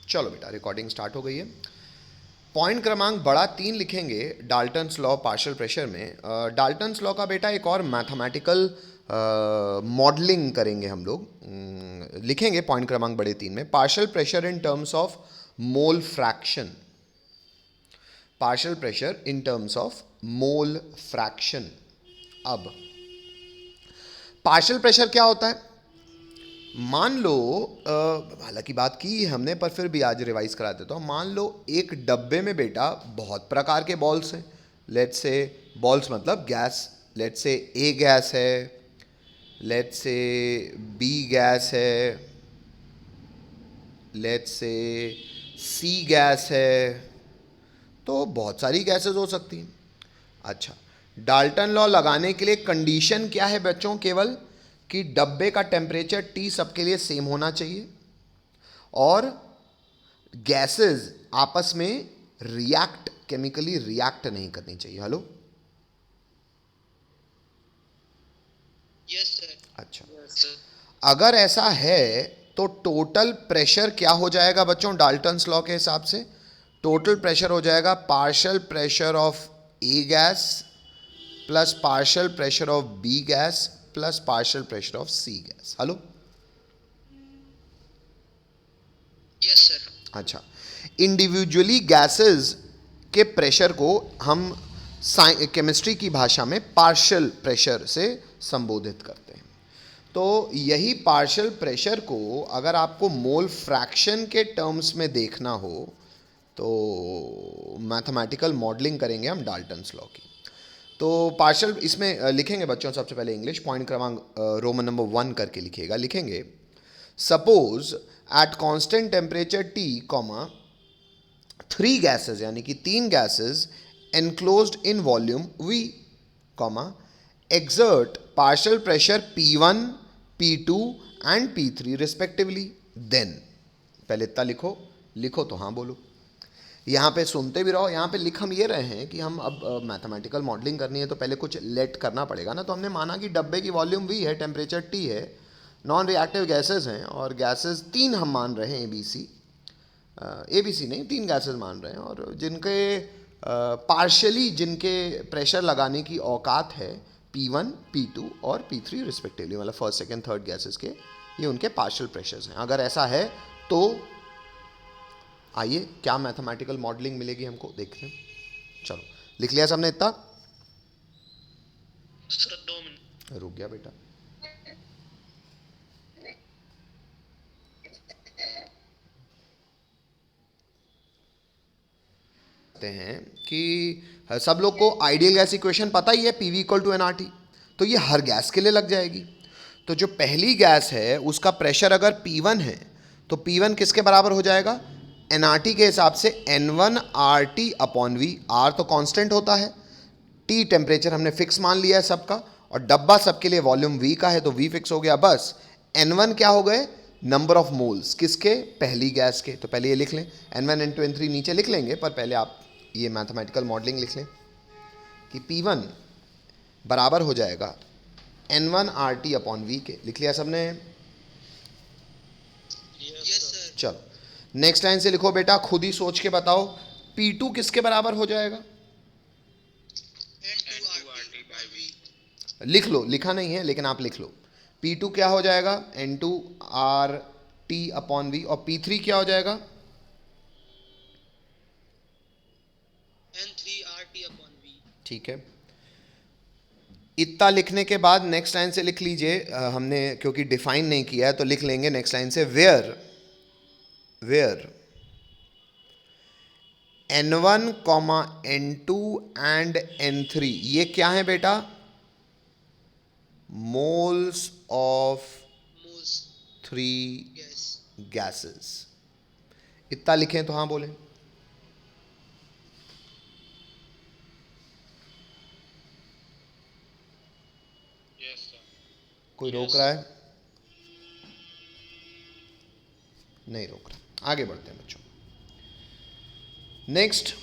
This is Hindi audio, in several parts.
चलो बेटा रिकॉर्डिंग स्टार्ट हो गई है। पॉइंट क्रमांक बड़ा 3 लिखेंगे डाल्टन्स लॉ पार्शियल प्रेशर में। डाल्टन्स लॉ का बेटा एक और मैथमेटिकल मॉडलिंग करेंगे हम लोग। लिखेंगे पॉइंट क्रमांक बड़े 3 में partial pressure in terms of mole fraction. Partial pressure in terms of mole fraction. अब पार्शियल प्रेशर क्या होता है? मान लो, हालांकि बात की हमने पर फिर भी आज रिवाइज करा देता हूँ। मान लो एक डब्बे में बेटा बहुत प्रकार के बॉल्स हैं। लेट्स से बॉल्स मतलब gas, let's say A gas है, लेट्स से बी गैस है, लेट्स से सी गैस है, तो बहुत सारी गैसेस हो सकती हैं। अच्छा, डाल्टन लॉ लगाने के लिए कंडीशन क्या है बच्चों? केवल कि डब्बे का टेम्परेचर T सबके लिए सेम होना चाहिए और गैसेस आपस में केमिकली रिएक्ट नहीं करनी चाहिए। Hello, yes sir. अच्छा, अगर ऐसा है तो टोटल प्रेशर क्या हो जाएगा बच्चों? डाल्टन्स लॉ के हिसाब से टोटल प्रेशर हो जाएगा partial pressure of A gas plus partial pressure of B gas plus partial pressure of C gas. Hello, yes sir. अच्छा, इंडिविजुअली गैसेस के प्रेशर को हम केमिस्ट्री की भाषा में पार्शियल प्रेशर से संबोधित करते हैं। तो यही पार्शियल प्रेशर को अगर आपको मोल फ्रैक्शन के टर्म्स में देखना हो तो मैथमेटिकल मॉडलिंग करेंगे हम डाल्टन्स लॉ की। तो पार्शियल इसमें लिखेंगे बच्चों सबसे पहले इंग्लिश पॉइंट क्रमांक रोमन नंबर 1 करके लिखिएगा। लिखेंगे suppose at constant temperature T comma 3 gases यानी कि 3 gases enclosed in volume V comma exert partial pressure P1, P2 and P3 respectively, then पहले इतना लिखो तो हाँ बोलो। यहाँ पे सुनते भी रहो। यहाँ पे लिख हम ये रहे हैं कि हम अब मैथमेटिकल मॉडलिंग करनी है तो पहले कुछ लेट करना पड़ेगा ना। तो हमने माना कि डब्बे की वॉल्यूम V है, टेम्परेचर T है, नॉन रिएक्टिव गैसेस हैं और गैसेस 3 हम मान रहे हैं ABC नहीं 3 गैसेस मान रहे हैं और जिनके पार्शियली जिनके प्रेशर लगाने की औकात है P1, P2 और P3 रिस्पेक्टिवली, मतलब फर्स्ट सेकेंड थर्ड गैसेस के ये उनके पार्शियल प्रेशर्स हैं। अगर ऐसा है तो आइए क्या मैथमेटिकल मॉडलिंग मिलेगी हमको देखते हैं। चलो लिख लिया सबने इतना? सर 2 मिनट रुक गया बेटा। हैं कि सब लोग को आइडियल गैस इक्वेशन पता ही है, PV इक्वल टू nRT। तो ये हर गैस के लिए लग जाएगी। तो जो पहली गैस है उसका प्रेशर अगर P1 है तो P1 किसके बराबर हो जाएगा? nRT के हिसाब से N1RT अपॉन V। R तो कांस्टेंट होता है, T टेम्परेचर हमने फिक्स मान लिया है सबका और डब्बा सबके लिए वॉल्यूम V का है तो V फिक्स हो गया। बस N1 क्या हो गए? नंबर ऑफ मोल्स किसके? पहली गैस के। तो पहले ये लिख लें, N1 N2 N3 नीचे लिख लेंगे पर पहले आप ये मैथमेटिकल मॉडलिंग लिख लें कि P1 बराबर हो जाएगा N1RT अपॉन V के। लिख लिया सबने? Yes sir. चलो नेक्स्ट लाइन से लिखो बेटा, खुद ही सोच के बताओ P2 किसके बराबर हो जाएगा? N2RT by V। लिख लो, लिखा नहीं है लेकिन आप लिख लो। P2 क्या हो जाएगा? N2RT अपॉन V और P3 क्या हो जाएगा? N3RT upon V। ठीक है, इतना लिखने के बाद नेक्स्ट लाइन से लिख लीजिए। हमने क्योंकि डिफाइन नहीं किया है तो लिख लेंगे नेक्स्ट लाइन से where N1, N2 and N3 ये क्या है बेटा? Moles of moles 3 gas. Gases. इतना लिखें तो हाँ बोलें। Yes sir. कोई रोक रहा है? नहीं रोक रहा। आगे बढ़ते हैं बच्चों। नेक्स्ट,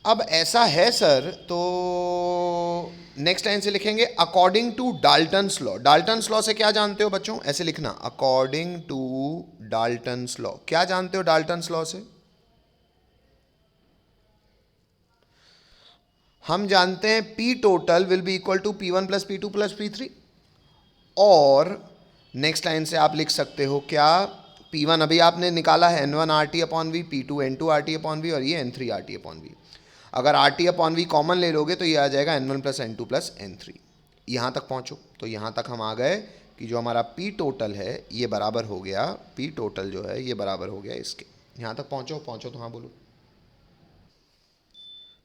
अब ऐसा है सर तो नेक्स्ट लाइन से लिखेंगे according to Dalton's law. Dalton's law से क्या जानते हो बच्चों? ऐसे लिखना, अकॉर्डिंग टू डाल्टन्स लॉ, क्या जानते हो डाल्टन्स लॉ से? हम जानते हैं P total will be equal to P1 plus P2 plus P3, और नेक्स्ट लाइन से आप लिख सकते हो क्या, P1 अभी आपने निकाला है N1 RT upon V, P2 N2 RT upon V, और ये N3 RT अपॉन वी। अगर RT अपॉन वी कॉमन ले लोगे तो ये आ जाएगा N1 plus N2 plus N3। यहाँ तक पहुँचो, तो यहाँ तक हम आ गए कि जो हमारा P टोटल है ये बराबर हो गया, P टोटल जो है ये बराबर हो गया इसके। यहाँ तक पहुँचो तो हाँ बोलो।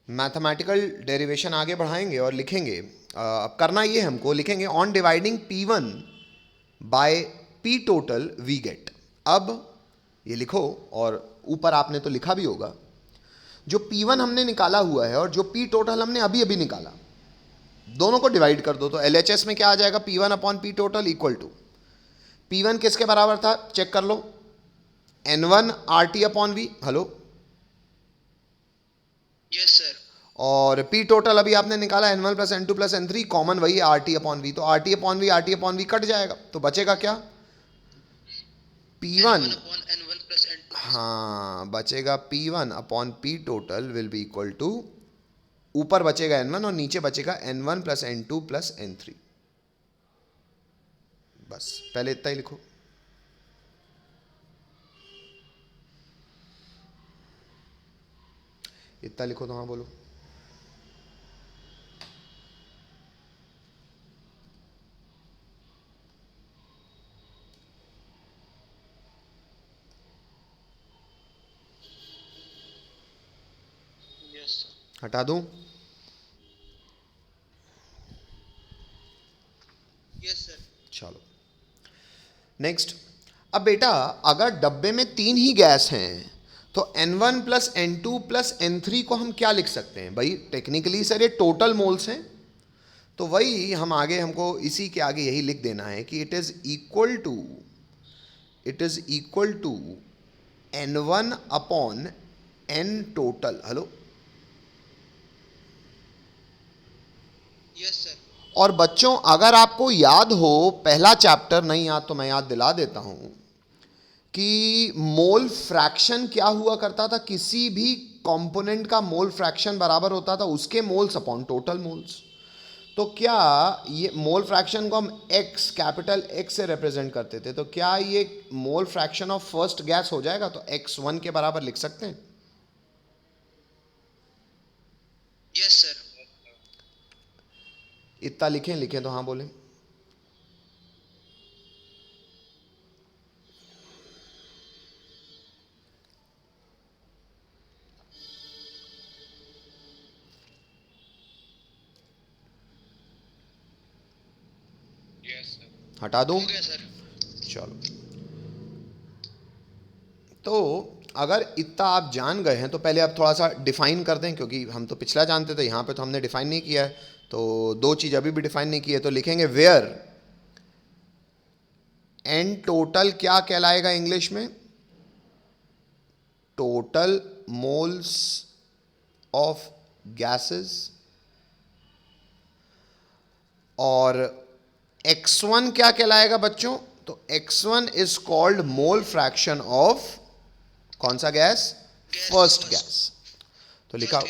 मैथमेटिकल डेरिवेशन आगे बढ़ाएंगे और लिखेंगे, अब करना ये हमको, लिखेंगे on dividing P1 by P total we get. अब ये लिखो, और ऊपर आपने तो लिखा भी होगा, जो P1 हमने निकाला हुआ है और जो P टोटल हमने अभी अभी निकाला, दोनों को डिवाइड कर दो तो LHS में क्या आ जाएगा, P1 upon P total equal to, P1 किसके बराबर था चेक कर लो, N1 RT upon V, hello, yes sir, और P टोटल अभी आपने निकाला N1 plus N2 plus N3, common वही है RT अपॉन वी, तो RT अपॉन वी कट जाएगा, तो बचेगा क्या, P1 upon N1 plus N2, हाँ बचेगा P1 upon P total will be equal to, ऊपर बचेगा N1 और नीचे बचेगा N1 plus N2 plus N3। बस पहले इतना ही लिखो। इतना लिखो तो हाँ बोलो। यस सर, हटा दूं? यस सर, चलो नेक्स्ट। अब बेटा अगर डब्बे में 3 ही गैस हैं तो N1 plus N2 plus N3 को हम क्या लिख सकते हैं भाई, टेक्निकली सर ये टोटल मोल्स हैं, तो वही हम आगे, हमको इसी के आगे यही लिख देना है कि it is equal to N1 upon N total, hello, yes sir, और बच्चों अगर आपको याद हो, पहला चैप्टर नहीं याद तो मैं याद दिला देता हूं कि मोल फ्रैक्शन क्या हुआ करता था, किसी भी कंपोनेंट का मोल फ्रैक्शन बराबर होता था उसके मोल्स अपॉन टोटल मोल्स। तो क्या ये मोल फ्रैक्शन को हम x, कैपिटल X से रिप्रेजेंट करते थे, तो क्या ये mole fraction of first gas हो जाएगा, तो x1 के बराबर लिख सकते हैं। यस सर, इतना लिखें तो हाँ बोलें। यस सर, हटा दूं? हो गया सर, चलो, तो अगर इतना आप जान गए हैं तो पहले आप थोड़ा सा डिफाइन कर दें, क्योंकि हम तो पिछला जानते थे, यहाँ पे तो हमने डिफाइन नहीं किया है, तो 2 चीज़ अभी भी डिफाइन नहीं की है, तो लिखेंगे वेयर N टोटल क्या कहलाएगा इंग्लिश में, टोटल मोल्स ऑफ गैसेस, और x1 क्या कहलाएगा बच्चों, तो x1 is called mole fraction of कौन सा गैस, फर्स्ट गैस। तो लिखा,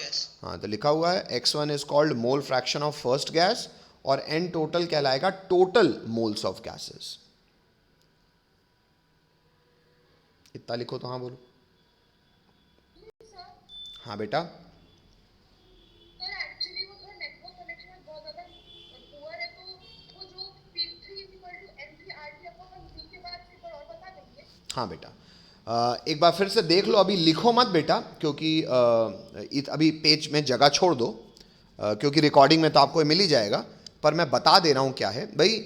हाँ तो लिखा हुआ है x1 is called mole fraction of first gas, और n टोटल कहलाएगा टोटल मोल्स ऑफ गैसेस। इतना लिखो तो हाँ बोलो। हाँ बेटा, सर एक्चुअली वो थोड़ा नेटवर्क कनेक्शन में बहुत ज़्यादा पुअर है, तो वो जो P3 N3 RT अपन V के बाद एक बार और बता देंगे। हाँ बेटा, एक बार फिर से देख लो, अभी लिखो मत बेटा, क्योंकि अभी पेज में जगह छोड़ दो, क्योंकि रिकॉर्डिंग में तो आपको मिल ही जाएगा, पर मैं बता दे रहा हूँ क्या है भाई।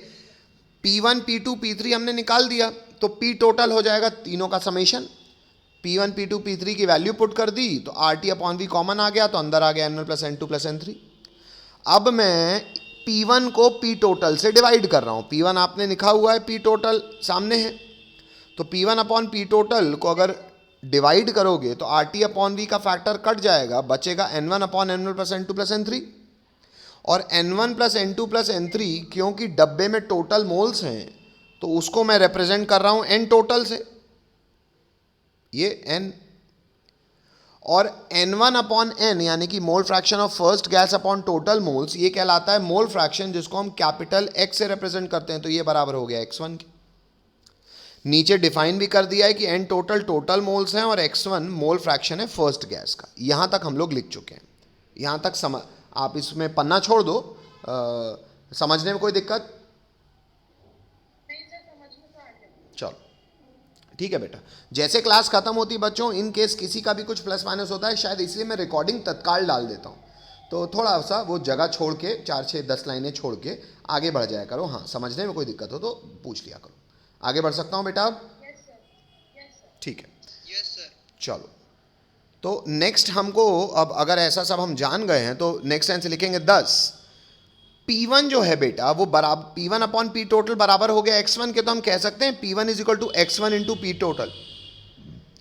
P1 P2 P3 हमने निकाल दिया, तो P टोटल हो जाएगा तीनों का समेशन, P1 P2 P3 की वैल्यू पुट कर दी तो RT अपॉन V कॉमन आ गया, तो अंदर आ गया N1 plus N2 plus N3। अब मैं P1 को P टोटल से डिवाइड कर रहा हूँ, P1 आपने लिखा हुआ है, P टोटल सामने है, तो P1 अपॉन P टोटल को अगर डिवाइड करोगे तो RT अपॉन V का फैक्टर कट जाएगा, बचेगा N1 upon N1 plus N2 plus N3, और N1 plus N2 plus N3 क्योंकि डब्बे में टोटल मोल्स हैं तो उसको मैं रिप्रेजेंट कर रहा हूँ N टोटल से, ये n, और n1 अपॉन n यानी कि mole fraction of first gas upon total moles, ये कहलाता है मोल फ्रैक्शन, जिसको हम कैपिटल X से रिप्रेजेंट करते हैं। तो ये बराबर हो गया x1 के। नीचे डिफाइन भी कर दिया है कि n टोटल मोल्स हैं और x1 मोल फ्रैक्शन है फर्स्ट गैस का। यहां तक हम लोग लिख चुके हैं। यहां तक आप इसमें पन्ना छोड़ दो, समझने में कोई दिक्कत? नहीं सर, समझ में तो आ गया। चलो ठीक है बेटा। जैसे क्लास खत्म होती बच्चों, इन केस किसी का भी कुछ प्लस माइनस होता है, शायद इसलिए मैं रिकॉर्डिंग तत्काल डाल देता हूँ, तो थोड़ा सा वो जगह छोड़ के 4 6 10 लाइनें छोड़ के आगे बढ़ जाया करो। हाँ, समझने में कोई दिक्कत हो तो पूछ लिया करो। आगे बढ़ सकता हूँ बेटा अब? Yes sir, yes sir. ठीक है, यस सर। चलो। तो नेक्स्ट हमको, अब अगर ऐसा सब हम जान गए हैं तो नेक्स्ट आंसर लिखेंगे 10। P1 जो है बेटा वो बराबर P1 अपॉन P टोटल बराबर हो गया x1 के, तो हम कह सकते हैं P1 is equal to x1 into P total.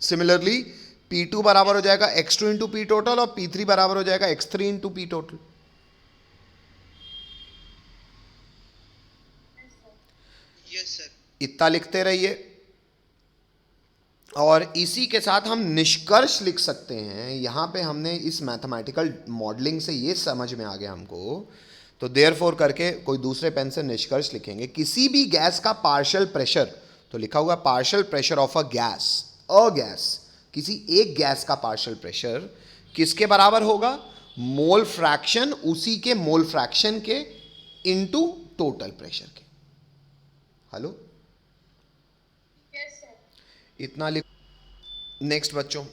Similarly P2 बराबर हो जाएगा x2 इंटू P टोटल और P3 बराबर हो जाएगा x3 into P total. Yes sir. इतना लिखते रहिए, और इसी के साथ हम निष्कर्ष लिख सकते हैं। यहां पे हमने इस मैथमेटिकल मॉडलिंग से ये समझ में आ गया हमको, तो देयरफॉर करके कोई दूसरे पेन से निष्कर्ष लिखेंगे। किसी भी गैस का पार्शियल प्रेशर, तो लिखा हुआ partial pressure of a gas, किसी एक गैस का पार्शियल प्रेशर किसके बराबर होगा? मोल फ्रैक्शन, उसी के मोल फ्रैक्शन के इनटू टोटल प्रेशर के। Hello, yes sir. इतना लिख। नेक्स्ट बच्चों,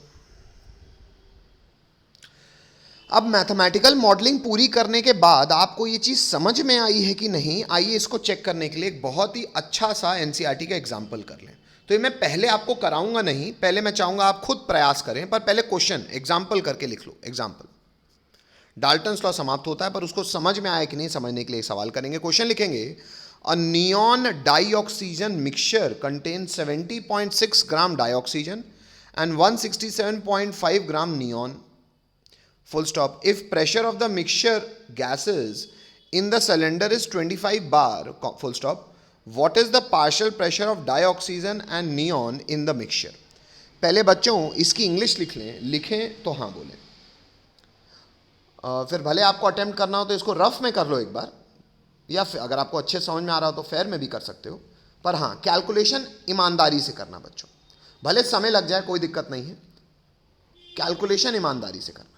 अब मैथमेटिकल मॉडलिंग पूरी करने के बाद आपको ये चीज़ समझ में आई है कि नहीं, आइए इसको चेक करने के लिए एक बहुत ही अच्छा सा एनसीईआरटी का एग्जाम्पल कर लें। तो ये मैं पहले आपको कराऊंगा नहीं, पहले मैं चाहूंगा आप खुद प्रयास करें, पर पहले क्वेश्चन एग्जाम्पल करके लिख लो। एग्जाम्पल, डाल्टन्स लॉ समाप्त होता है, पर उसको समझ में आया कि नहीं समझने के लिए सवाल करेंगे। क्वेश्चन लिखेंगे, a neon dioxygen mixture contain 70.6 gram dioxygen and 167.5 gram neon, full stop. If pressure of the mixture gases in the cylinder is 25 bar, full stop, what is the partial pressure of dioxygen and neon in the mixture? पहले बच्चों इसकी इंग्लिश लिख लें, लिखें तो हाँ बोलें। फिर भले आपको अटेम्प्ट करना हो तो इसको रफ में कर लो एक बार, या फिर अगर आपको अच्छे समझ में आ रहा हो तो फेयर में भी कर सकते हो, पर हाँ कैलकुलेशन ईमानदारी से करना बच्चों। भले समय लग जाए कोई दिक्कत नहीं है, कैलकुलेशन ईमानदारी से करना।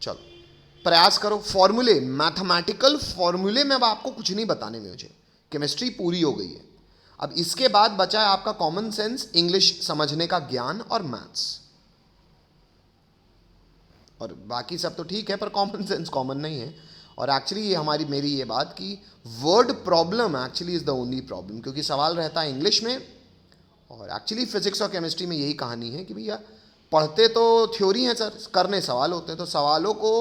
चलो प्रयास करो। फॉर्मूले, मैथमेटिकल फॉर्मूले में अब आपको कुछ नहीं बताने में, मुझे केमिस्ट्री पूरी हो गई है। अब इसके बाद बचा है आपका कॉमन सेंस, इंग्लिश समझने का ज्ञान और मैथ्स, और बाकी सब तो ठीक है पर कॉमन सेंस कॉमन नहीं है। और एक्चुअली ये मेरी ये बात कि word problem actually is the only problem, क्योंकि सवाल रहता है इंग्लिश में, और एक्चुअली फिजिक्स और केमिस्ट्री में यही कहानी है कि भैया पढ़ते तो थ्योरी है सर, करने सवाल होते हैं, तो सवालों को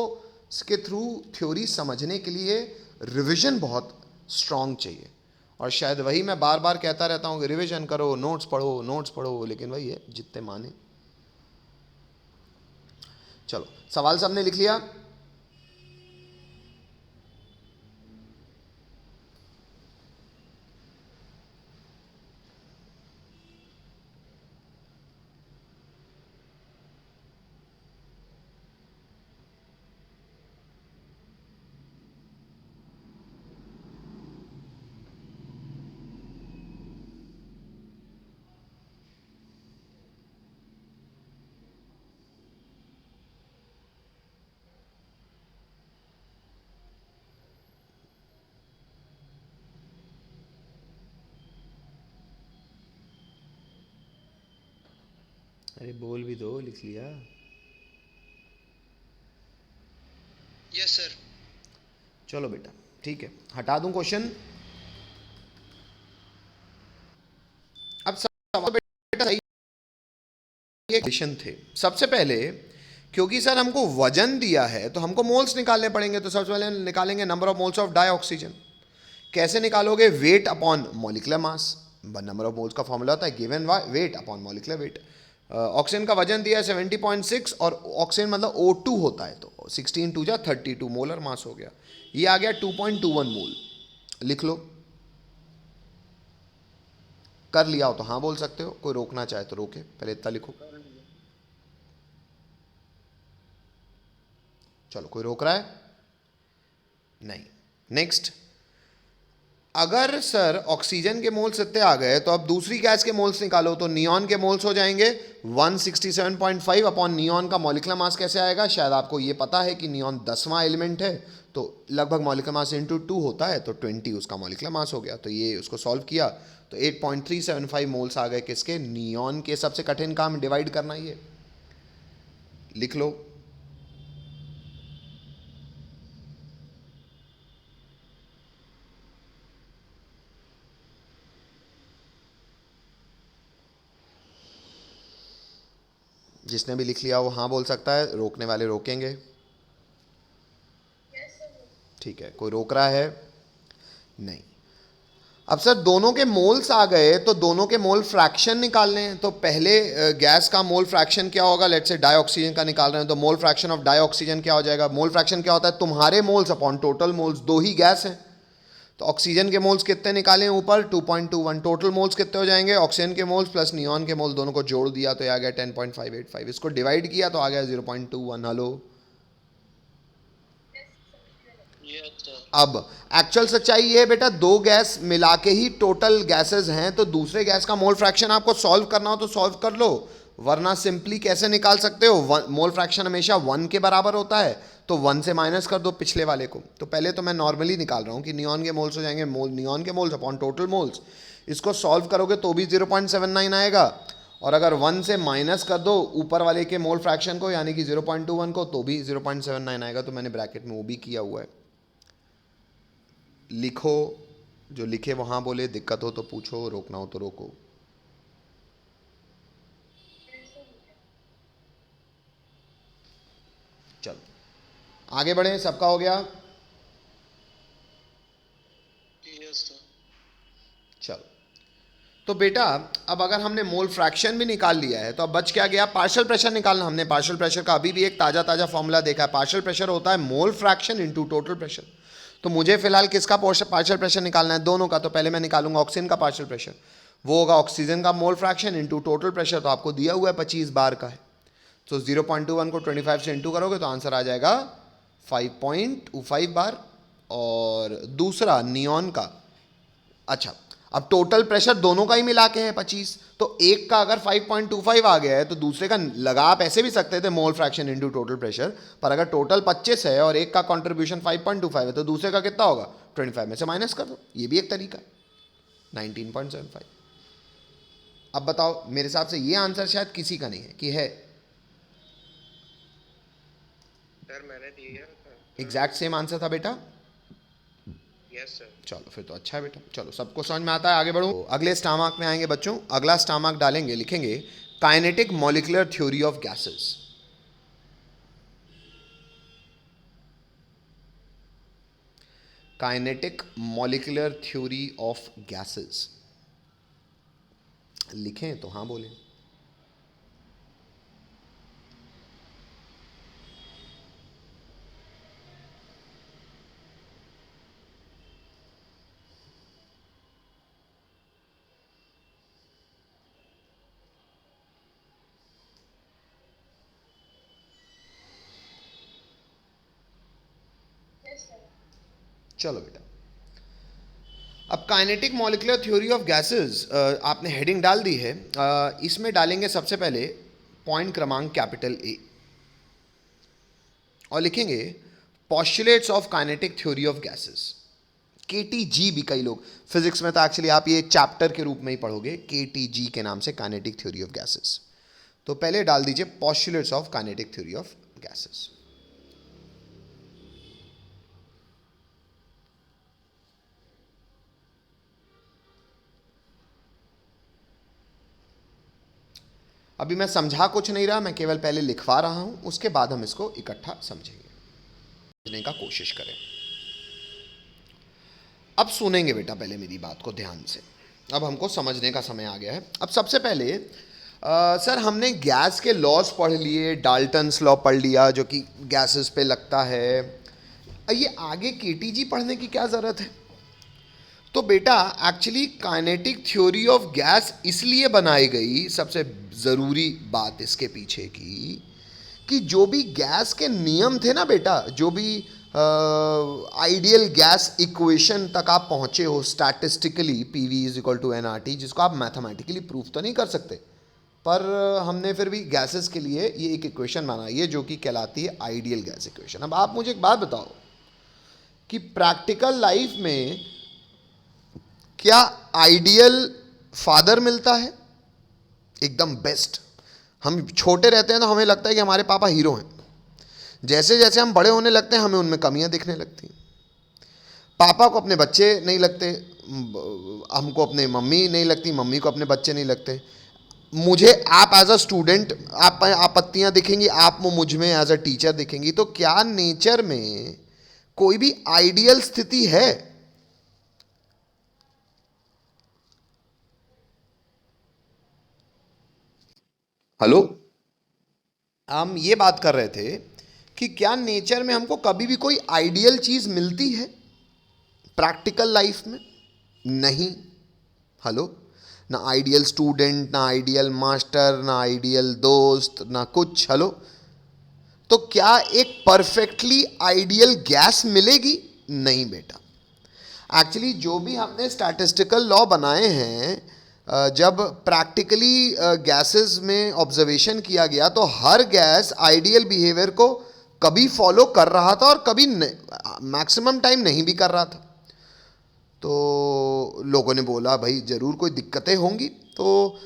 इसके थ्रू थ्योरी समझने के लिए रिवीजन बहुत स्ट्रांग चाहिए। और शायद वही मैं बार बार कहता रहता हूँ कि रिवीजन करो, नोट्स पढ़ो, लेकिन वही है जितने माने। चलो सवाल सबने लिख लिया? अरे बोल भी दो, लिख लिया? Yes sir. चलो बेटा ठीक है, हटा दूं क्वेश्चन। अब सवाल बेटा सही कंडीशन थे। सबसे पहले क्योंकि सर हमको वजन दिया है तो हमको मोल्स निकालने पड़ेंगे, तो सबसे पहले निकालेंगे number of moles of dioxygen. कैसे निकालोगे? Weight upon molecular mass. Number of moles का फॉर्मूला होता है given weight upon molecular weight. Oxygen का वजन दिया है 70.6 और ऑक्सीजन मतलब O2 होता है, तो 16 2 जा 32 मोलर मास हो गया। ये आ गया 2.21 मोल, लिख लो। कर लिया हो तो हाँ बोल सकते हो, कोई रोकना चाहे तो रोके। पहले इतना लिखो। चलो, कोई रोक रहा है? नहीं। नेक्स्ट, अगर सर ऑक्सीजन के मोल्स इतने आ गए तो अब दूसरी गैस के मोल्स निकालो, तो नियॉन के मोल्स हो जाएंगे 167.5 अपॉन नियॉन का मॉलिक्यूलर मास कैसे आएगा? शायद आपको ये पता है कि नियॉन 10वां एलिमेंट है, तो लगभग मॉलिक्यूलर मास इंटू 2 होता है, तो 20 उसका मॉलिक्यूलर मास हो गया। तो ये उसको सॉल्व किया तो 8.375 मोल्स आ गए किसके? नियॉन के। सबसे कठिन काम डिवाइड करना, ये लिख लो। जिसने भी लिख लिया वो हाँ बोल सकता है, रोकने वाले रोकेंगे। ठीक है, कोई रोक रहा है? नहीं। अब सर दोनों के मोल्स आ गए तो दोनों के मोल फ्रैक्शन निकालने हैं, तो पहले गैस का मोल फ्रैक्शन क्या होगा? लेट्स से डाइऑक्सीजन का निकाल रहे हैं, तो मोल फ्रैक्शन ऑफ डाइऑक्सीजन क्या हो जाएगा? मोल फ्रैक्शन क्या होता है? तुम्हारे मोल्स अपॉन टोटल मोल्स। दो ही गैस हैं, तो ऑक्सीजन के मोल्स कितने निकाले हैं ऊपर? 2.21। टोटल मोल्स कितने हो जाएंगे? ऑक्सीजन के मोल्स प्लस नियॉन के मोल्स दोनों को जोड़ दिया तो ये आ गया 10.585। इसको डिवाइड किया तो आ गया 0.21। हेलो, अब एक्चुअल सच्चाई ये है बेटा, दो गैस मिला के ही टोटल गैसेस हैं, तो दूसरे गैस का मोल फ्रैक्शन आपको सॉल्व करना हो तो सॉल्व कर लो, वरना सिंपली कैसे निकाल सकते हो? मोल फ्रैक्शन हमेशा 1 के बराबर होता है, तो 1 से माइनस कर दो पिछले वाले को। तो पहले तो मैं नॉर्मली निकाल रहा हूँ कि नियॉन के मोल्स हो जाएंगे नियॉन के मोल्स अपॉन टोटल मोल्स। इसको सॉल्व करोगे तो भी 0.79 आएगा, और अगर 1 से माइनस कर दो ऊपर वाले के मोल फ्रैक्शन को यानी कि 0.21 को, तो भी 0.79 आएगा। तो मैंने ब्रैकेट में वो भी किया हुआ है। लिखो, जो लिखे वहाँ बोले। दिक्कत हो तो पूछो, रोकना हो तो रोको। चलो आगे बढ़े, सबका हो गया? चलो, तो बेटा अब अगर हमने मोल फ्रैक्शन भी निकाल लिया है तो अब बच क्या गया? पार्शियल प्रेशर निकालना। हमने पार्शियल प्रेशर का अभी भी एक ताज़ा ताज़ा फॉर्मूला देखा है। पार्शियल प्रेशर होता है mole fraction into total pressure. तो मुझे फिलहाल किसका पार्शियल प्रेशर निकालना है? दोनों का। तो पहले मैं निकालूंगा ऑक्सीजन का पार्शियल प्रेशर, वो होगा ऑक्सीजन का mole fraction into total pressure. तो आपको दिया हुआ है 25 बार का है, तो 0.21 को 25 से इंटू करोगे तो आंसर आ जाएगा 5.25 बार। और दूसरा नियॉन का, अच्छा अब टोटल प्रेशर दोनों का ही मिला के है 25, तो एक का अगर 5.25 आ गया है तो दूसरे का लगा आप ऐसे भी सकते थे mole fraction into total pressure, पर अगर टोटल 25 है और एक का कंट्रीब्यूशन 5.25 है तो दूसरे का कितना होगा? 25 में से माइनस कर दो, ये भी एक तरीका, 19.75। अब बताओ, मेरे हिसाब से ये आंसर शायद किसी का नहीं है कि है? सर मैंने दिया एग्जैक्ट सेम आंसर था बेटा। Yes sir. चलो फिर तो अच्छा है बेटा। चलो सबको समझ में आता है, आगे बढ़ो। अगले स्टामार्क में आएंगे बच्चों। अगला स्टामार्क डालेंगे, लिखेंगे kinetic molecular theory of gases. Kinetic molecular theory of gases. लिखें तो हाँ बोलें। चलो बेटा, अब kinetic molecular theory of gases आपने हेडिंग डाल दी है। इसमें डालेंगे सबसे पहले पॉइंट क्रमांक कैपिटल ए और लिखेंगे postulates of kinetic theory of gases. KTG भी कई लोग फिजिक्स में तो एक्चुअली आप ये चैप्टर के रूप में ही पढ़ोगे, KTG के नाम से, काइनेटिक थ्योरी ऑफ गैसेस। तो पहले डाल दीजिए postulates of kinetic theory of gases. अभी मैं समझा कुछ नहीं रहा, मैं केवल पहले लिखवा रहा हूं, उसके बाद हम इसको इकट्ठा समझेंगे, समझने का कोशिश करें। अब सुनेंगे बेटा पहले मेरी बात को ध्यान से, अब हमको समझने का समय आ गया है। अब सबसे पहले सर हमने गैस के लॉज पढ़ लिए, डाल्टन्स लॉ पढ़ लिया जो कि गैसेस पे लगता है, ये आगे KTG पढ़ने की क्या ज़रूरत है? तो बेटा actually kinetic theory of gas इसलिए बनाई गई, सबसे ज़रूरी बात इसके पीछे की, कि जो भी गैस के नियम थे ना बेटा, जो भी आइडियल गैस इक्वेशन तक आप पहुंचे हो statistically, P V is equal to N R T, जिसको आप मैथमेटिकली प्रूफ तो नहीं कर सकते, पर हमने फिर भी गैसेस के लिए ये एक इक्वेशन बनाई है जो कि कहलाती है आइडियल गैस इक्वेशन। अब आप मुझे एक बात बताओ कि प्रैक्टिकल लाइफ में क्या आइडियल फादर मिलता है एकदम बेस्ट? हम छोटे रहते हैं तो हमें लगता है कि हमारे पापा हीरो हैं, जैसे जैसे हम बड़े होने लगते हैं हमें उनमें कमियां दिखने लगती हैं। पापा को अपने बच्चे नहीं लगते, हमको अपने मम्मी नहीं लगती, मम्मी को अपने बच्चे नहीं लगते। मुझे आप एज अ स्टूडेंट आप आपत्तियां दिखेंगी, आप मुझ में एज अ टीचर दिखेंगी। तो क्या नेचर में कोई भी आइडियल स्थिति है? हेलो, हम ये बात कर रहे थे कि क्या नेचर में हमको कभी भी कोई आइडियल चीज मिलती है प्रैक्टिकल लाइफ में? नहीं। हेलो, ना आइडियल स्टूडेंट, ना आइडियल मास्टर, ना आइडियल दोस्त, ना कुछ। हेलो, तो क्या एक परफेक्टली आइडियल गैस मिलेगी? नहीं बेटा। एक्चुअली जो भी हमने स्टैटिस्टिकल लॉ बनाए हैं, जब प्रैक्टिकली गैसेस में ऑब्जर्वेशन किया गया तो हर गैस आइडियल बिहेवियर को कभी फॉलो कर रहा था और कभी मैक्सिमम टाइम नहीं भी कर रहा था। तो लोगों ने बोला भाई ज़रूर कोई दिक्कतें होंगी, तो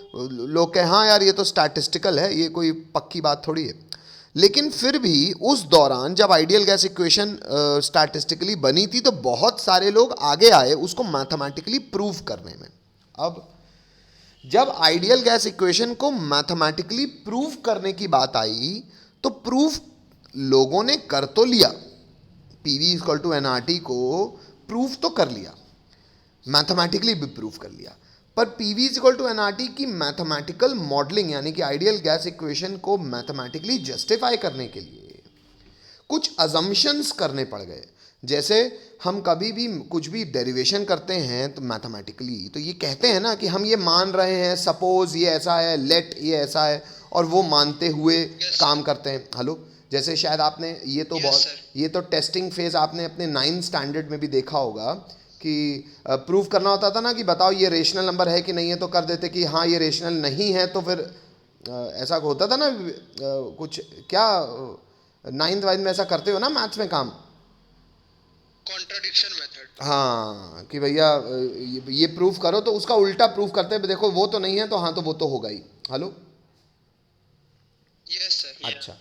लोग कहे हाँ यार ये तो स्टैटिस्टिकल है, ये कोई पक्की बात थोड़ी है। लेकिन फिर भी उस दौरान जब आइडियल गैस इक्वेशन स्टैटिस्टिकली बनी थी तो बहुत सारे लोग आगे आए उसको मैथमेटिकली प्रूव करने में। अब जब आइडियल गैस इक्वेशन को मैथमेटिकली प्रूव करने की बात आई तो प्रूफ लोगों ने कर तो लिया, P V equal to N R T को प्रूफ तो कर लिया, मैथमेटिकली भी प्रूफ कर लिया, पर P V equal to N R T की मैथमेटिकल मॉडलिंग यानी कि आइडियल गैस इक्वेशन को मैथमेटिकली जस्टिफाई करने के लिए कुछ अजम्पशंस करने पड़ गए। जैसे हम कभी भी कुछ भी डेरिवेशन करते हैं तो मैथमेटिकली तो ये कहते हैं ना कि हम ये मान रहे हैं, सपोज ये ऐसा है, लेट ये ऐसा है, और वो मानते हुए काम करते हैं। हेलो, जैसे शायद आपने ये तो ये तो टेस्टिंग फेज आपने अपने 9th स्टैंडर्ड में भी देखा होगा कि प्रूव करना होता था ना कि बताओ ये रेशनल नंबर है कि नहीं है, तो कर देते कि हाँ ये रेशनल नहीं है, तो फिर ऐसा होता था ना कुछ क्या 9th वाइज में ऐसा करते हो ना मैथ्स में काम, कॉन्ट्राडिक्शन मेथड। हाँ कि भैया ये प्रूफ करो, तो उसका उल्टा प्रूफ करते हैं, देखो वो तो नहीं है तो हाँ तो वो तो होगा ही। Hello, yes sir. अच्छा,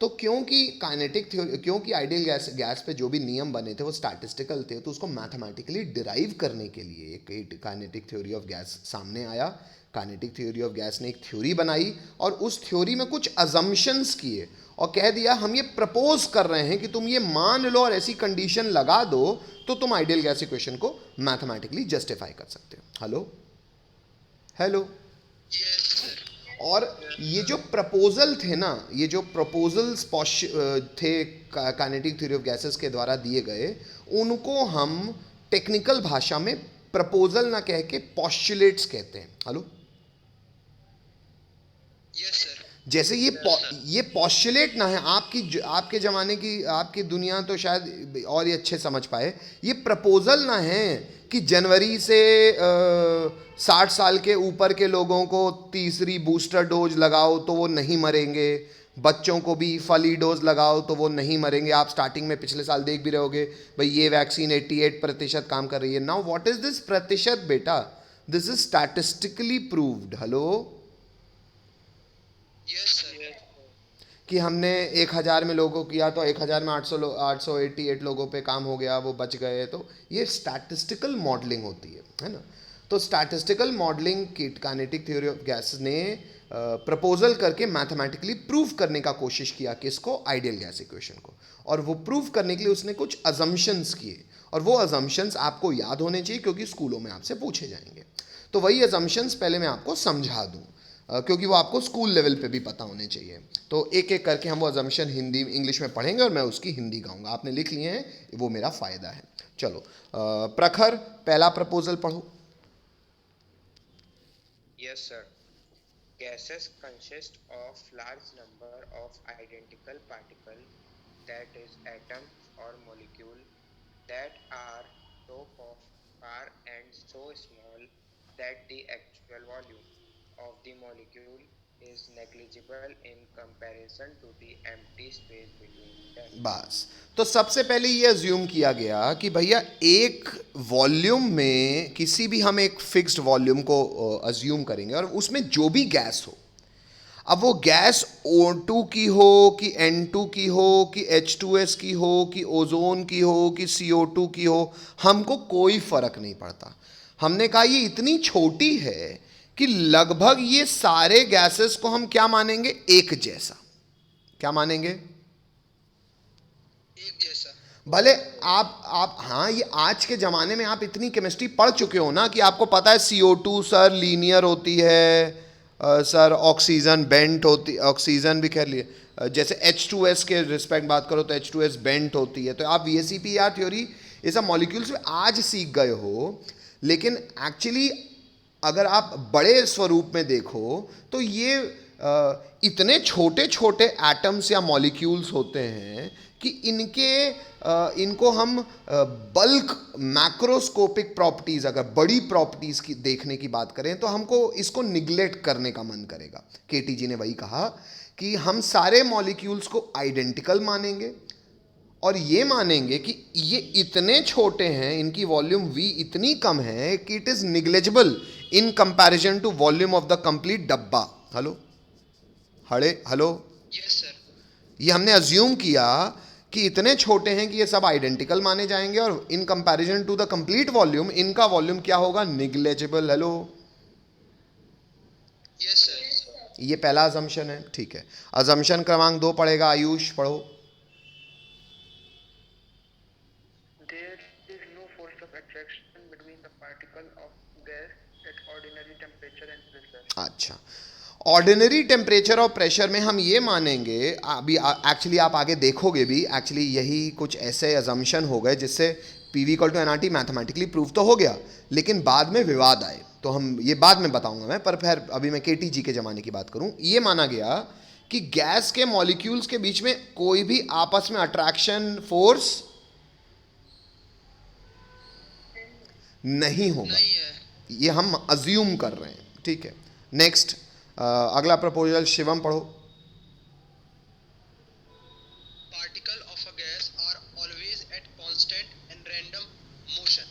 तो क्योंकि काइनेटिक थ्योरी, क्योंकि आइडियल गैस पे जो भी नियम बने थे वो स्टैटिस्टिकल थे, तो उसको मैथमेटिकली डिराइव करने के लिए एक काइनेटिक थ्योरी ऑफ गैस सामने आया। काइनेटिक थ्योरी ऑफ गैस ने एक थ्योरी बनाई और उस थ्योरी में कुछ अजम्पशंस किए और कह दिया हम ये प्रपोज कर रहे हैं कि तुम ये मान लो और ऐसी कंडीशन लगा दो तो तुम आइडियल गैस इक्वेशन को मैथमेटिकली जस्टिफाई कर सकते हो। Hello hello, yes sir. और ये जो प्रपोजल थे ना, ये जो प्रपोजल्स थे काइनेटिक थ्योरी ऑफ गैसेस के द्वारा दिए गए, उनको हम टेक्निकल भाषा में प्रपोजल ना कह के पॉस्टुलेट्स कहते हैं। Hello, yes sir. जैसे ये पॉस्टुलेट ना है, आपके ज़माने की आपकी दुनिया तो शायद और ये अच्छे समझ पाए, ये प्रपोजल ना है कि जनवरी से 60 साल के ऊपर के लोगों को तीसरी बूस्टर डोज लगाओ तो वो नहीं मरेंगे, बच्चों को भी फली डोज लगाओ तो वो नहीं मरेंगे। आप स्टार्टिंग में पिछले साल देख भी रहोगे भाई ये वैक्सीन 88% काम कर रही है। नाउ व्हाट इज दिस प्रतिशत बेटा? This is statistically proved. Hello, yes sir. कि हमने 1000 में लोगों को किया तो 1000 में 888 लोगों पे काम हो गया, वो बच गए। तो ये स्टैटिस्टिकल मॉडलिंग होती है ना। तो स्टैटिस्टिकल मॉडलिंग की काइनेटिक थ्योरी ऑफ गैस ने प्रपोजल करके मैथमेटिकली प्रूव करने का कोशिश किया किसको? आइडियल गैस इक्वेशन को। और वो प्रूव करने के लिए उसने कुछ अजम्पशंस किए, और वो अजम्पशंस आपको याद होने चाहिए क्योंकि स्कूलों में आपसे पूछे जाएंगे। तो वही अजम्पशंस पहले मैं आपको समझा दूँ क्योंकि वो आपको स्कूल लेवल पे भी पता होने चाहिए। तो एक एक करके हम वो अजम्पशन हिंदी इंग्लिश में पढ़ेंगे और मैं उसकी हिंदी गाऊंगा। आपने लिख लिए हैं, वो मेरा फ़ायदा है। चलो प्रखर पहला प्रपोजल पढ़ो। Yes, sir. Gases consist of large number of identical particles, that is atoms or molecules, that are so far and so small that the actual volume of the molecule is negligible in comparison to the empty space between them. बस, तो सबसे पहले ये अज्यूम किया गया कि भैया एक वॉल्यूम में किसी भी हम एक फिक्स्ड वॉल्यूम को अज्यूम करेंगे और उसमें जो भी गैस हो, अब वो गैस O2 की हो कि N2 की हो कि H2S की हो कि ओजोन की हो कि CO2 की हो, हमको कोई फर्क नहीं पड़ता। हमने कहा ये इतनी छोटी है कि लगभग ये सारे गैसेस को हम क्या मानेंगे, एक जैसा। क्या मानेंगे? एक जैसा। भले आप हाँ, ये आज के ज़माने में आप इतनी केमिस्ट्री पढ़ चुके हो ना कि आपको पता है CO2 सर लीनियर होती है, सर ऑक्सीजन बेंट होती, ऑक्सीजन भी कह लिए, जैसे H2S के रिस्पेक्ट बात करो तो H2S बेंट होती है। तो आप VSEPR थ्योरी ये सब मॉलिक्यूल्स में आज सीख गए हो, लेकिन एक्चुअली अगर आप बड़े स्वरूप में देखो तो ये इतने छोटे छोटे एटम्स या मॉलिक्यूल्स होते हैं कि इनको हम बल्क मैक्रोस्कोपिक प्रॉपर्टीज़, अगर बड़ी प्रॉपर्टीज़ की देखने की बात करें तो हमको इसको निगलेक्ट करने का मन करेगा। केटी जी ने वही कहा कि हम सारे मॉलिक्यूल्स को आइडेंटिकल मानेंगे और ये मानेंगे कि ये इतने छोटे हैं, इनकी वॉल्यूम V इतनी कम है कि it is negligible in comparison to volume of the complete डब्बा। Hello hello, Yes, sir. ये हमने अज्यूम किया कि इतने छोटे हैं कि ये सब आइडेंटिकल माने जाएंगे और in comparison to the complete volume इनका वॉल्यूम क्या होगा, निग्लेजिबल। Hello, Yes, sir. ये पहला अजम्पशन है। ठीक है, अजम्पशन क्रमांक 2 पढ़ेगा आयुष, पढ़ो। There is no force of attraction between the particle of gas at ordinary temperature and pressure. अच्छा, ऑर्डिनरी टेम्परेचर और प्रेशर में हम ये मानेंगे, अभी एक्चुअली आप आगे देखोगे भी, एक्चुअली यही कुछ ऐसे अजम्पशन हो गए जिससे PV = NRT मैथमेटिकली प्रूव तो हो गया, लेकिन बाद में विवाद आए, तो हम ये बाद में बताऊंगा मैं। पर फिर अभी मैं KT जी के ज़माने की बात करूं, ये माना गया कि गैस के मॉलिक्यूल्स के बीच में कोई भी आपस में अट्रैक्शन फोर्स नहीं होगा, नहीं है। ये हम अज्यूम कर रहे हैं। ठीक है, नेक्स्ट अगला प्रपोजल शिवम पढ़ो। Particles of a gas are always at constant and random motion.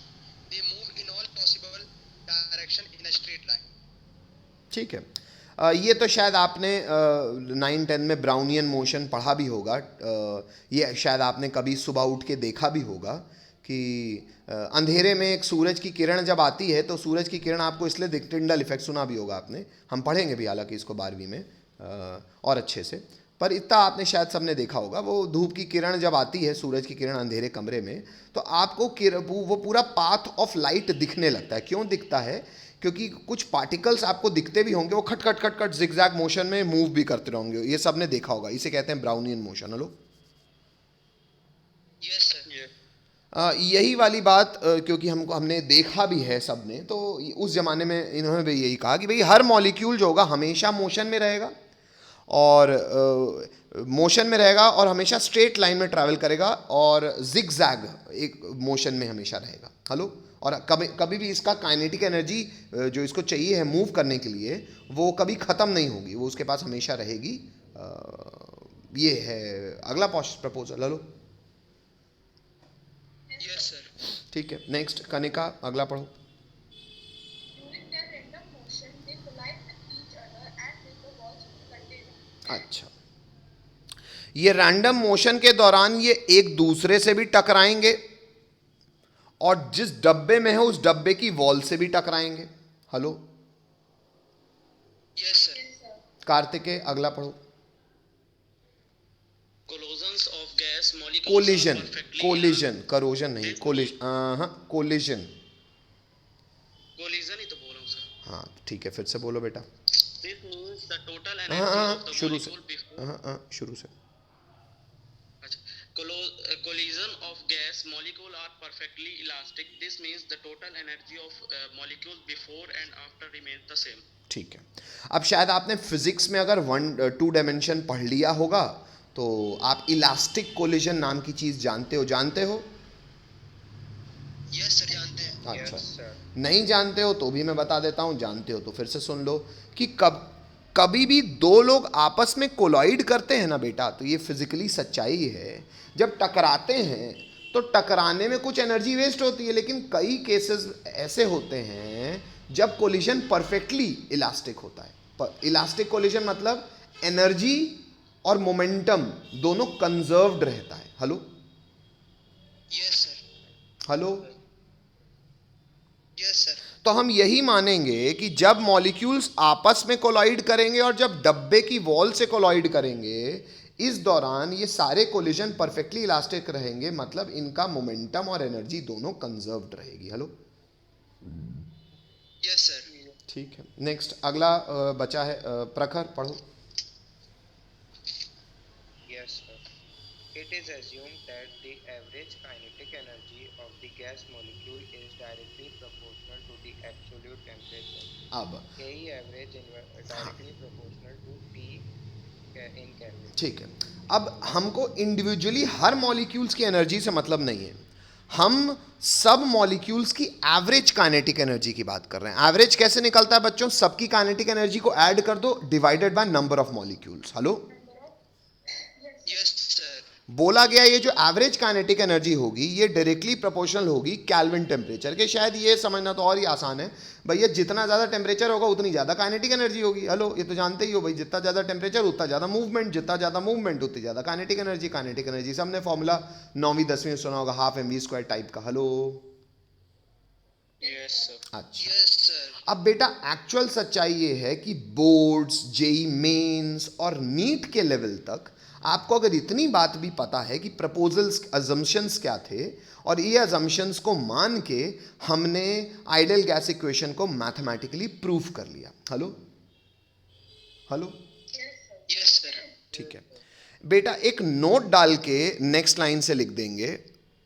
They move in all possible direction in a straight line. ठीक है, ये तो शायद आपने 9-10 में ब्राउनियन मोशन पढ़ा भी होगा। ये शायद आपने कभी सुबह उठ के देखा भी होगा कि अंधेरे में एक सूरज की किरण जब आती है तो सूरज की किरण आपको इसलिए दिखती, टिंडल इफेक्ट सुना भी होगा आपने, हम पढ़ेंगे भी हालांकि इसको 12वीं में और अच्छे से, पर इतना आपने शायद सबने देखा होगा। वो धूप की किरण जब आती है, सूरज की किरण अंधेरे कमरे में, तो आपको वो पूरा पाथ ऑफ लाइट दिखने लगता है। क्यों दिखता है? क्योंकि कुछ पार्टिकल्स आपको दिखते भी होंगे, वो खट खट खट खट जिगजैग मोशन में मूव भी करते रहेंगे। ये सब ने देखा होगा, इसे कहते हैं Brownian motion. Hello, Yes, sir. Yeah. यही वाली बात क्योंकि हमने देखा भी है सब ने, तो उस ज़माने में इन्होंने भी यही कहा कि भाई हर मॉलिक्यूल जो होगा हमेशा मोशन में रहेगा और मोशन में रहेगा और हमेशा स्ट्रेट लाइन में ट्रैवल करेगा और जिगजैग एक मोशन में हमेशा रहेगा। हेलो, और कभी कभी भी इसका काइनेटिक एनर्जी जो इसको चाहिए है मूव करने के लिए, वो कभी ख़त्म नहीं होगी, वो उसके पास हमेशा रहेगी। ये है अगला प्रपोजल। Hello, Yes, sir. ठीक है, नेक्स्ट कनिका अगला पढ़ो। During their random motion, they collide with each other and make the walls of the container. अच्छा, ये रैंडम मोशन के दौरान ये एक दूसरे से भी टकराएंगे और जिस डब्बे में है उस डब्बे की वॉल से भी टकराएंगे। Hello, Yes, sir. Yes, sir. Kartikeya अगला पढ़ो। Collisions of gas molecules collision, are perfectly collision, करोजन नहीं, कोलिजन, कोलिजन। collision ही तो बोल रहा हूँ सर। हाँ ठीक है, फिर से बोलो बेटा। This means the total energy हाँ of the शुरू से, molecule before हाँ शुरू से। अच्छा collision of gas gas molecule are perfectly elastic. This means the total energy of molecule before and after remains the same. ठीक है। अब शायद आपने फिजिक्स में अगर 1-2 डायमेंशन पढ़ लिया होगा तो आप इलास्टिक कोलिजन नाम की चीज जानते हो Yes sir, जानते हैं. अच्छा, Yes, sir. नहीं जानते हो तो भी मैं बता देता हूं, जानते हो तो फिर से सुन लो कि कभी भी दो लोग आपस में कोलाइड करते हैं ना बेटा, तो ये फिजिकली सच्चाई है, जब टकराते हैं तो टकराने में कुछ एनर्जी वेस्ट होती है, लेकिन कई केसेस ऐसे होते हैं जब कोलिजन परफेक्टली इलास्टिक होता है। इलास्टिक कोलिजन मतलब एनर्जी और मोमेंटम दोनों कंजर्व्ड रहता है। Hello Yes sir. Hello Yes sir. तो हम यही मानेंगे कि जब मॉलिक्यूल्स आपस में कोलाइड करेंगे और जब डब्बे की वॉल से कोलाइड करेंगे, इस दौरान ये सारे कोलिजन परफेक्टली इलास्टिक रहेंगे, मतलब इनका मोमेंटम और एनर्जी दोनों कंजर्व्ड रहेगी। Hello Yes sir. ठीक है, नेक्स्ट अगला बचा है प्रखर, पढ़ो। Yes, sir. It is assumed that the average kinetic energy of the gas molecule is directly proportional to the absolute temperature. अब यही average directly proportional to T in Kelvin. ठीक है, अब हमको इंडिविजुअली हर मॉलिक्यूल्स की एनर्जी से मतलब नहीं है, हम सब मॉलिक्यूल्स की एवरेज काइनेटिक एनर्जी की बात कर रहे हैं। एवरेज कैसे निकलता है बच्चों? सबकी काइनेटिक एनर्जी को ऐड कर दो divided by number of molecules. Hello Yes sir. बोला गया ये जो एवरेज काइनेटिक एनर्जी होगी ये डायरेक्टली प्रोपोर्शनल होगी केल्विन टेम्परेचर के। शायद ये समझना तो और ही आसान है भैया, जितना ज़्यादा टेम्परेचर होगा उतनी ज़्यादा काइनेटिक एनर्जी होगी। हेलो ये तो जानते ही हो भाई, जितना ज़्यादा टेम्परेचर उतना ज़्यादा मूवमेंट, जितना ज़्यादा मूवमेंट उतनी ज़्यादा काइनेटिक एनर्जी। काइनेटिक एनर्जी से हमने फॉर्मूला 9वीं 10वीं में सुना होगा, हाफ mv² टाइप का। Hello Yes sir. अच्छा, Yes sir. अब बेटा एक्चुअल सच्चाई ये है कि बोर्ड्स, जेई मेंस और नीट के लेवल तक आपको अगर इतनी बात भी पता है कि प्रपोजल्स अजम्पशंस क्या थे, और ये अजम्पशंस को मान के हमने आइडियल गैस इक्वेशन को मैथमेटिकली प्रूफ कर लिया। Hello hello Yes sir. ठीक है बेटा, एक नोट डाल के नेक्स्ट लाइन से लिख देंगे।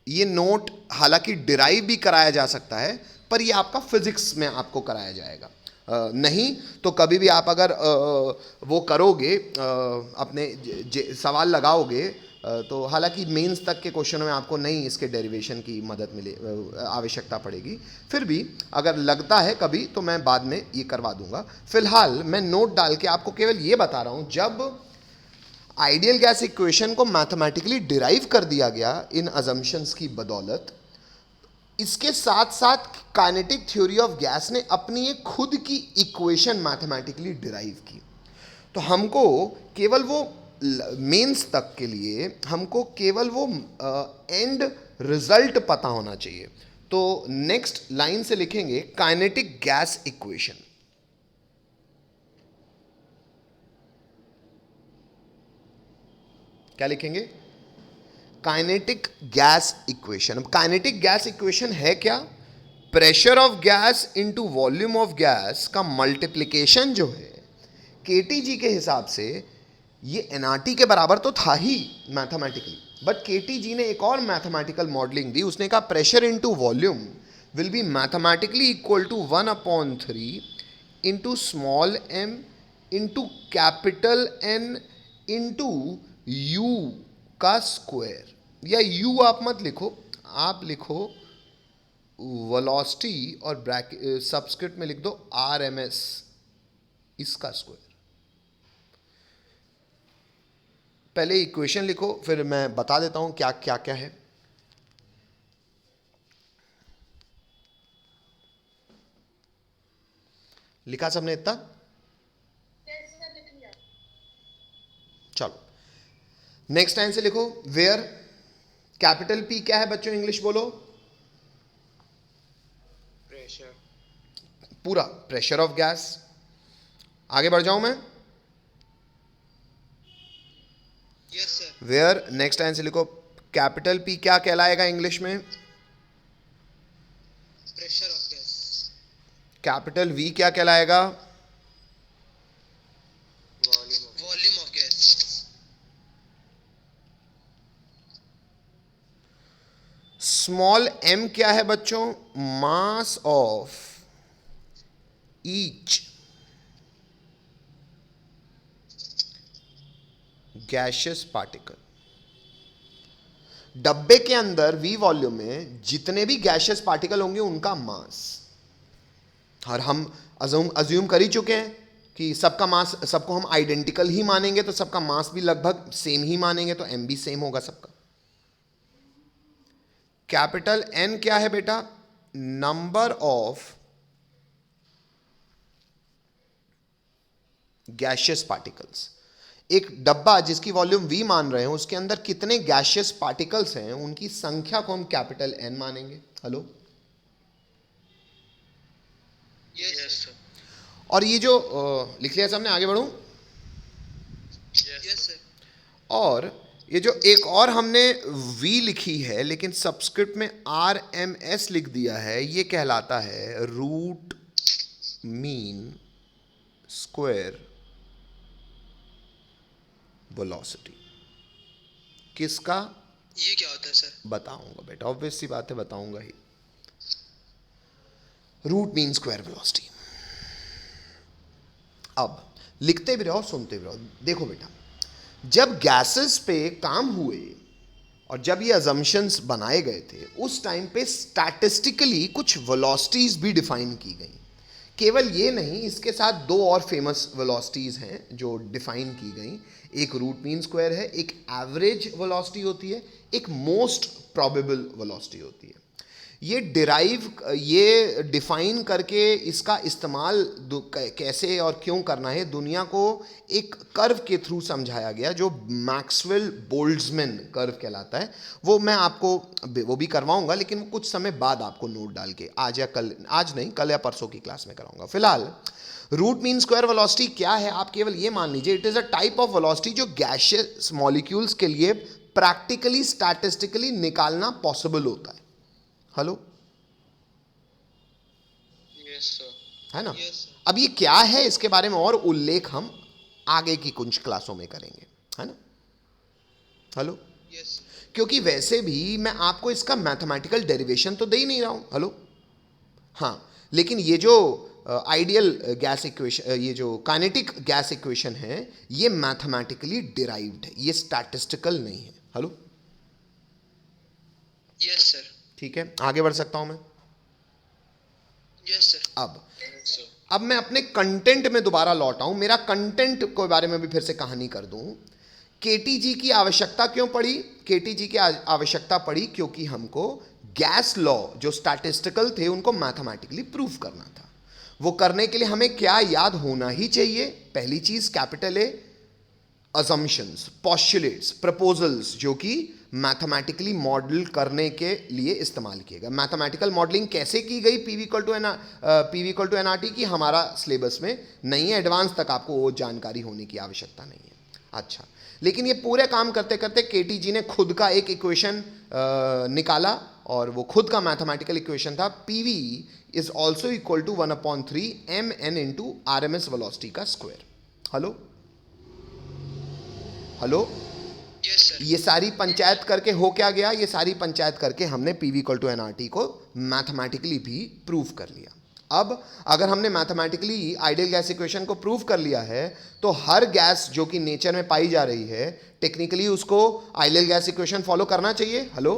ये नोट हालांकि डिराइव भी कराया जा सकता है, पर ये आपका फिजिक्स में आपको कराया जाएगा। नहीं तो कभी भी आप अगर वो करोगे, अपने सवाल लगाओगे, तो हालांकि मेंस तक के क्वेश्चनों में आपको नहीं इसके डेरिवेशन की मदद मिले, आवश्यकता पड़ेगी। फिर भी अगर लगता है कभी तो मैं बाद में ये करवा दूंगा। फिलहाल मैं नोट डाल के आपको केवल ये बता रहा हूँ, जब आइडियल गैस इक्वेशन को मैथमेटिकली डिराइव कर दिया गया इन अजम्पशंस की बदौलत, इसके साथ साथ काइनेटिक थ्योरी ऑफ गैस ने अपनी एक खुद की इक्वेशन मैथमेटिकली डिराइव की। तो हमको केवल वो मेंस तक के लिए हमको केवल वो एंड रिजल्ट पता होना चाहिए। तो नेक्स्ट लाइन से लिखेंगे काइनेटिक गैस इक्वेशन। क्या लिखेंगे? Kinetic gas equation. अब काइनेटिक गैस इक्वेशन है क्या? Pressure of gas into volume of gas का मल्टीप्लिकेशन जो है केटीजी के हिसाब से, ये एनआरटी के बराबर तो था ही मैथमेटिकली, बट केटीजी ने एक और मैथमेटिकल मॉडलिंग दी। उसने कहा pressure into volume will be mathematically equal to 1/3 into small m into capital N into U का स्क्वायर। या यू आप मत लिखो, आप लिखो वेलोसिटी और ब्रैकेट सबस्क्रिप्ट में लिख दो RMS, इसका स्क्वायर। पहले इक्वेशन लिखो, फिर मैं बता देता हूं क्या क्या क्या है। लिखा सबने इतना? चलो नेक्स्ट लाइन से लिखो, वेयर कैपिटल P क्या है बच्चों, इंग्लिश बोलो। Pressure. पूरा प्रेशर ऑफ गैस। आगे बढ़ जाऊं मैं? Yes sir. Where next line से लिखो कैपिटल P क्या कहलाएगा इंग्लिश में? Pressure of gas. Capital V क्या कहलाएगा? Volume of gas. Small m क्या है बच्चों? Mass of each gaseous particle. डब्बे के अंदर v वॉल्यूम में जितने भी गैशियस पार्टिकल होंगे उनका मास, और हम अज्यूम कर ही चुके हैं कि सबका मास, सबको हम आइडेंटिकल ही मानेंगे तो सबका मास भी लगभग सेम ही मानेंगे, तो m भी सेम होगा सबका। कैपिटल N क्या है बेटा? Number of gaseous particles. एक डब्बा जिसकी वॉल्यूम v मान रहे हैं उसके अंदर कितने गैशियस पार्टिकल्स हैं उनकी संख्या को हम कैपिटल N मानेंगे। Hello, yes sir. और ये जो लिख लिया सबने, आगे बढ़ूं? Yes sir. और ये जो एक और हमने v लिखी है लेकिन सबस्क्रिप्ट में RMS लिख दिया है, ये कहलाता है रूट मीन स्क्वायर वेलोसिटी। किसका? ये क्या होता है सर? बताऊंगा बेटा, ऑब्वियस सी बात है, बताऊंगा ही। Root mean square velocity. अब लिखते भी रहो सुनते भी रहो। देखो बेटा, जब गैसेस पे काम हुए और जब ये अजम्पशंस बनाए गए थे उस टाइम पे स्टैटिस्टिकली कुछ वेलोसिटीज भी डिफाइन की गई। केवल ये नहीं, इसके साथ दो और फेमस वेलोसिटीज हैं जो डिफाइन की गई। एक रूट मीन स्क्वायर है, एक एवरेज वेलोसिटी होती है, एक मोस्ट प्रोबेबल वेलोसिटी होती है। ये डिफाइन करके इसका इस्तेमाल कैसे और क्यों करना है दुनिया को एक कर्व के थ्रू समझाया गया जो मैक्सवेल बोल्ट्जमैन कर्व कहलाता है। वो मैं आपको वो भी करवाऊंगा, लेकिन वो कुछ समय बाद आपको नोट डाल के आज नहीं, कल या परसों की क्लास में कराऊंगा। फिलहाल रूट मीन स्क्वायर वेलोसिटी क्या है आप केवल ये मान लीजिए, it is a type of velocity जो गैशियस मॉलिक्यूल्स के लिए प्रैक्टिकली स्टैटिस्टिकली निकालना पॉसिबल होता है। Hello, yes sir. है ना? Yes sir. अब ये क्या है इसके बारे में और उल्लेख हम आगे की कुछ क्लासों में करेंगे, है ना? Hello, yes. क्योंकि वैसे भी मैं आपको इसका मैथमेटिकल डेरिवेशन तो दे ही नहीं रहा हूं। हेलो, हाँ, लेकिन ये जो आइडियल गैस इक्वेशन, ये जो काइनेटिक गैस इक्वेशन है, ये मैथमेटिकली डिराइव्ड है, ये स्टैटिस्टिकल नहीं है। Hello, yes sir. ठीक है, आगे बढ़ सकता हूं मैं? Yes sir. अब मैं अपने कंटेंट में दोबारा लौट आऊं, मेरा कंटेंट के बारे में भी फिर से कहानी कर दूं। केटीजी की आवश्यकता क्यों पड़ी? केटीजी की आवश्यकता पड़ी क्योंकि हमको गैस लॉ जो स्टैटिस्टिकल थे उनको मैथमेटिकली प्रूव करना था। वो करने के लिए हमें क्या याद होना ही चाहिए? पहली चीज capital A, assumptions, postulates, proposals जो कि मैथमेटिकली मॉडल करने के लिए इस्तेमाल किए गए। मैथमेटिकल मॉडलिंग कैसे की गई पीवी इक्वल टू एनआरटी की हमारा सिलेबस में नहीं है, एडवांस तक आपको वो जानकारी होने की आवश्यकता नहीं है। अच्छा, लेकिन ये पूरे काम करते करते केटीजी ने खुद का एक इक्वेशन निकाला और वो खुद का मैथमेटिकल इक्वेशन था PV is also equal to 1/3 mn into RMS velocity का square. Hello hello, yes sir. ये सारी पंचायत करके हो क्या गया? ये सारी पंचायत करके हमने पीवी इक्वल टू एनआरटी को मैथमेटिकली भी प्रूव कर लिया। अब अगर हमने मैथमेटिकली आइडियल गैस इक्वेशन को प्रूव कर लिया है तो हर गैस जो कि नेचर में पाई जा रही है टेक्निकली उसको आइडियल गैस इक्वेशन फॉलो करना चाहिए। Hello,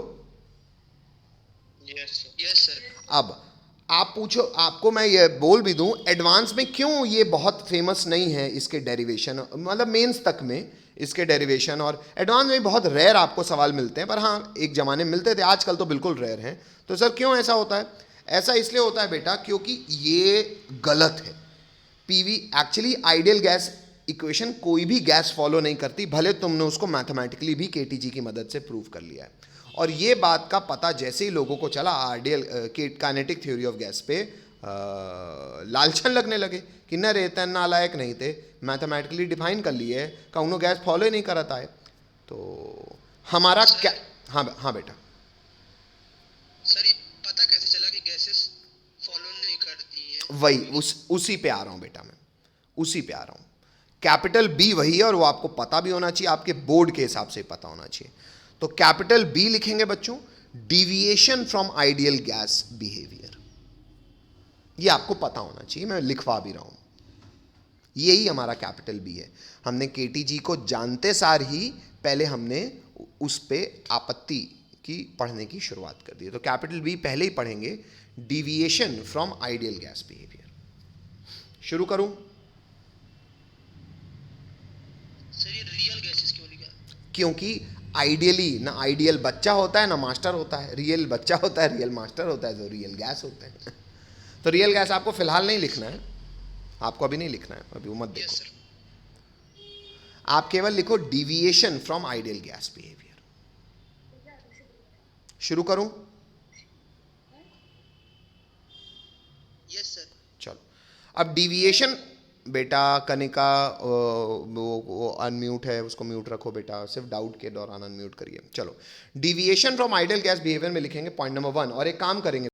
yes sir. Yes sir. अब आप पूछो, आपको मैं ये बोल भी दूं एडवांस में क्यों ये बहुत फेमस नहीं है, इसके डेरिवेशन, मतलब मेंस तक में इसके डेरिवेशन और एडवांस में बहुत रेयर आपको सवाल मिलते हैं, पर हाँ एक ज़माने में मिलते थे, आजकल तो बिल्कुल रेयर हैं। तो सर क्यों ऐसा होता है? ऐसा इसलिए होता है बेटा क्योंकि ये गलत है। PV actually ideal gas equation कोई भी गैस फॉलो नहीं करती, भले तुमने उसको मैथमेटिकली भी केटीजी की मदद से प्रूव कर लिया है। और ये बात का पता जैसे ही लोगों को चला ideal kinetic theory of gas पे लालचन लगने लगे कि न रे तन नालायक नहीं थे, मैथमेटिकली डिफाइन कर लिए, कौनो गैस फॉलो ही नहीं करता है। तो हमारा क्या, हाँ हाँ बेटा, सर ये पता कैसे चला कि गैसेस फॉलो नहीं करती हैं? वही उसी पे आ रहा हूँ बेटा, मैं उसी पे आ रहा हूँ। कैपिटल बी वही है और वो आपको पता भी होना चाहिए, आपके बोर्ड के हिसाब से पता होना चाहिए। तो कैपिटल बी लिखेंगे बच्चों, deviation from ideal gas behaviour. ये आपको पता होना चाहिए, मैं लिखवा भी रहा हूं। यही हमारा कैपिटल बी है। हमने केटीजी को जानते सार ही पहले हमने उस पे आपत्ति की पढ़ने की शुरुआत कर दी। तो कैपिटल बी पहले ही पढ़ेंगे, deviation from ideal gas behaviour. शुरू करूं? सर ये रियल गैसेस क्यों लिखा? क्योंकि आइडियली ना आइडियल बच्चा होता है ना मास्टर होता है, रियल बच्चा होता है, रियल मास्टर होता है, तो रियल गैस होते हैं। तो रियल गैस आपको फिलहाल नहीं लिखना है, आपको अभी नहीं लिखना है, अभी वो मत देखो। Yes sir. आप केवल लिखो deviation from ideal gas behaviour. शुरू करूं? Yes sir. चलो, अब डिविएशन, बेटा कनिका वो अनम्यूट है, उसको म्यूट रखो बेटा, सिर्फ डाउट के दौरान अनम्यूट करिए। चलो, deviation from ideal gas behaviour में लिखेंगे पॉइंट नंबर 1, और एक काम करेंगे